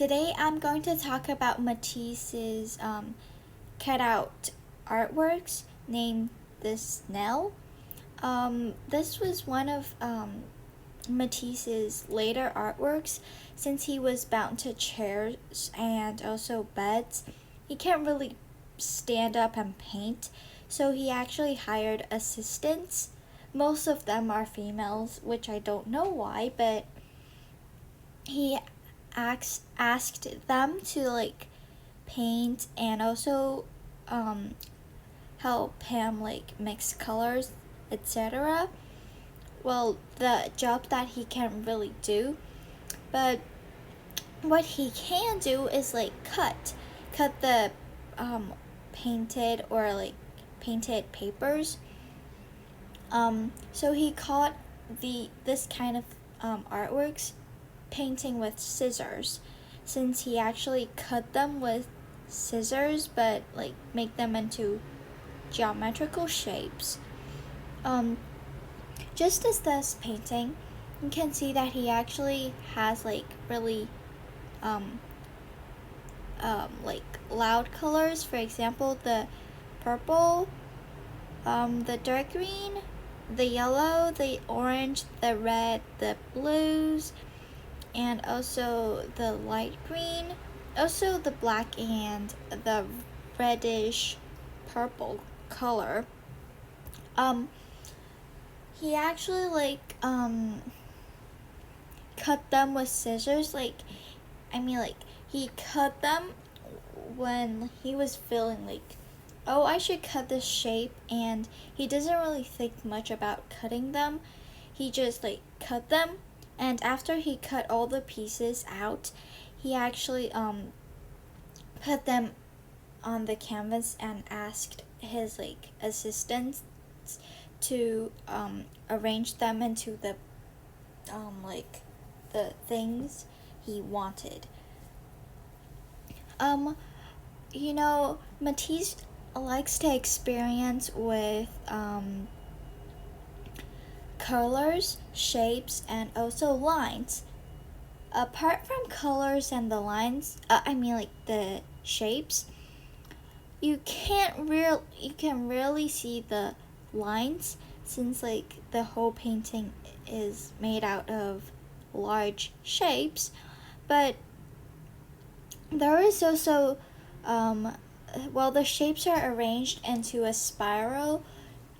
Today I'm going to talk about Matisse's cutout artworks named the Snail. This was one of Matisse's later artworks since he was bound to chairs and also beds. He can't really stand up and paint, so he actually hired assistants. Most of them are females, which I don't know why, but he asked them to paint and also help him mix colors, etc. Well, the job that he can't really do, but what he can do is cut the painted or painted papers. So he caught this kind of artworks painting with scissors, since he actually cut them with scissors but make them into geometrical shapes. Just as this painting, you can see that he actually has really um, loud colors. For example, the purple, the dark green, the yellow, the orange, the red, the blues, and also the light green, also the black and the reddish purple color. He actually cut them with scissors. He cut them when he was feeling oh, I should cut this shape, and he doesn't really think much about cutting them. He just cut them, and after he cut all the pieces out, he actually put them on the canvas and asked his assistants to arrange them into the things he wanted. Matisse likes to experiment with colors, shapes, and also lines. Apart from colors and the lines, the shapes, you can really see the lines, since the whole painting is made out of large shapes. But there is also the shapes are arranged into a spiral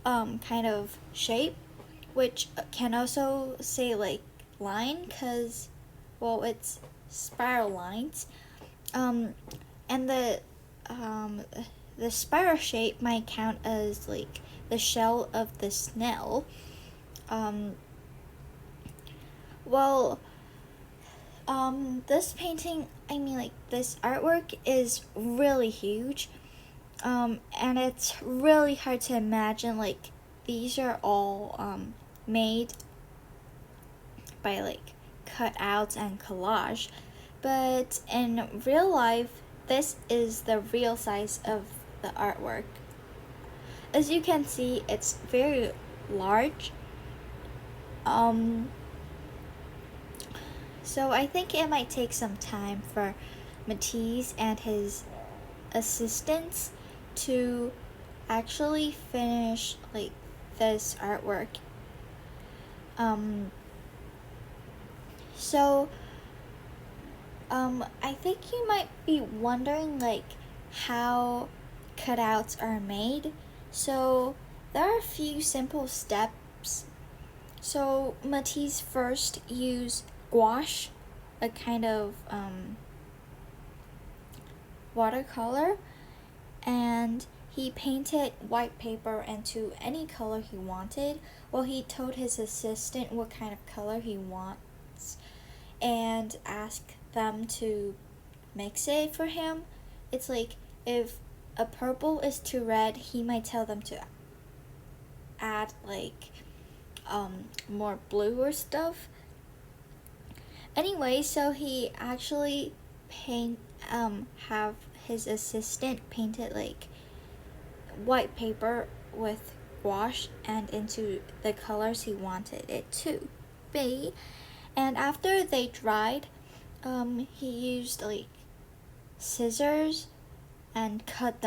kind of shape, which can also say line, because it's spiral lines. And the spiral shape might count as the shell of the snail. This painting, this artwork is really huge, and it's really hard to imagine these are all made by cutouts and collage, but in real life, this is the real size of the artwork. As you can see, it's very large. So I think it might take some time for Matisse and his assistants to actually finish this artwork. I think you might be wondering how cutouts are made. So there are a few simple steps. So Matisse first used gouache, a kind of watercolor, and he painted white paper into any color he wanted. Well, he told his assistant what kind of color he wants and asked them to mix it for him. It's if a purple is too red, he might tell them to add more blue or stuff. Anyway, so he actually have his assistant painted white paper with gouache and into the colors he wanted it to be. And after they dried, he used like scissors and cut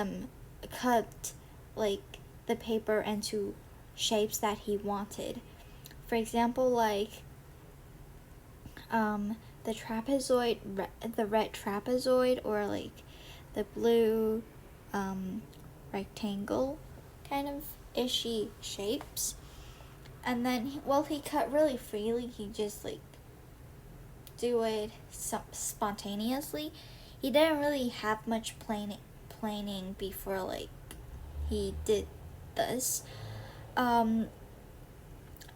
like the paper into shapes that he wanted. For example, like the trapezoid, the red trapezoid, or like the blue rectangle kind of ishy shapes. And then, well, he cut really freely. He just like do it spontaneously. He didn't really have much planning before like he did this.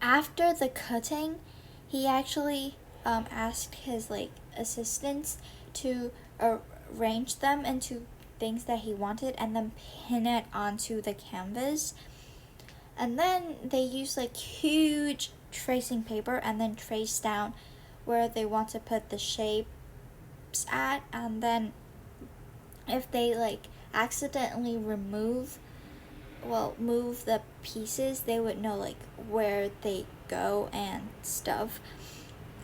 After the cutting, he actually asked his like assistants to arrange them into things that he wanted and then pin it onto the canvas. And then they used like huge tracing paper and then trace down where they want to put the shapes at. And then if they like accidentally move the pieces, they would know like where they go and stuff.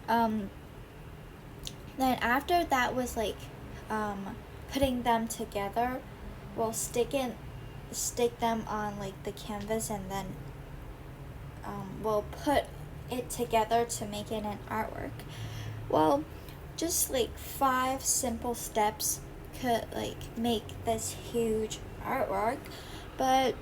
Then after that was like putting them together, we'll stick them on like the canvas, and then we'll put it together to make it an artwork. Well, just like 5 simple steps could like make this huge artwork, but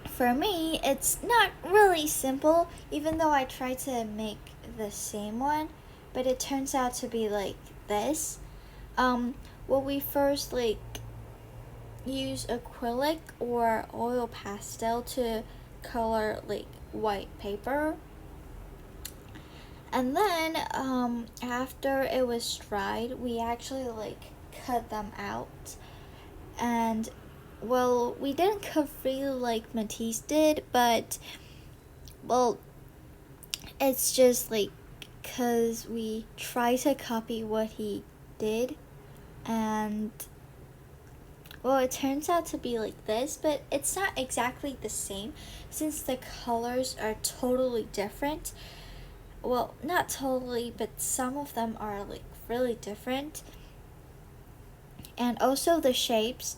for me it's not really simple, even though I try to make the same one, but it turns out to be like this. Well, we first like use acrylic or oil pastel to color like white paper, and then after it was dried, we actually like cut them out. And well, we didn't cut freely like Matisse did, but well, it's just like because we try to copy what he did, and well, it turns out to be like this, but it's not exactly the same since the colors are totally different. Well, not totally, but some of them are like really different. And also the shapes,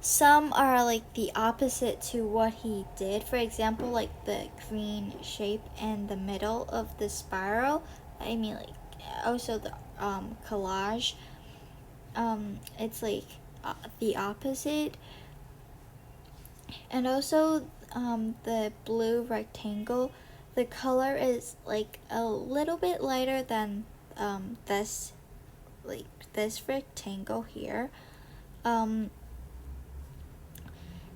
some are like the opposite to what he did. For example, like the green shape in the middle of the spiral. I mean, like also the collage. It's like the opposite. And also the blue rectangle, the color is like a little bit lighter than this rectangle here.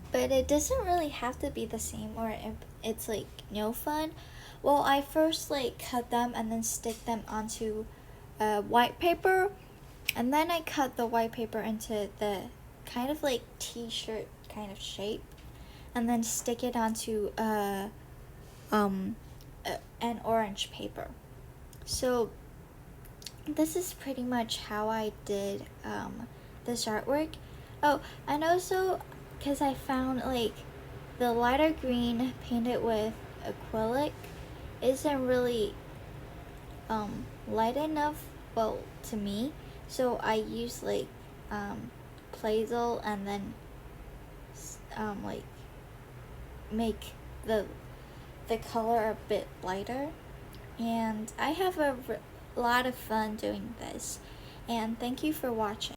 But it doesn't really have to be the same, or it's like no fun. Well, I first like cut them and then stick them onto white paper, and then I cut the white paper into the kind of like t-shirt kind of shape, and then stick it onto an orange paper. So this is pretty much how I did this artwork. Oh, and also because I found like the lighter green painted with acrylic isn't really light enough, well, to me, so I use like Plazel and then like make the color a bit lighter, and I have a lot of fun doing this, and thank you for watching.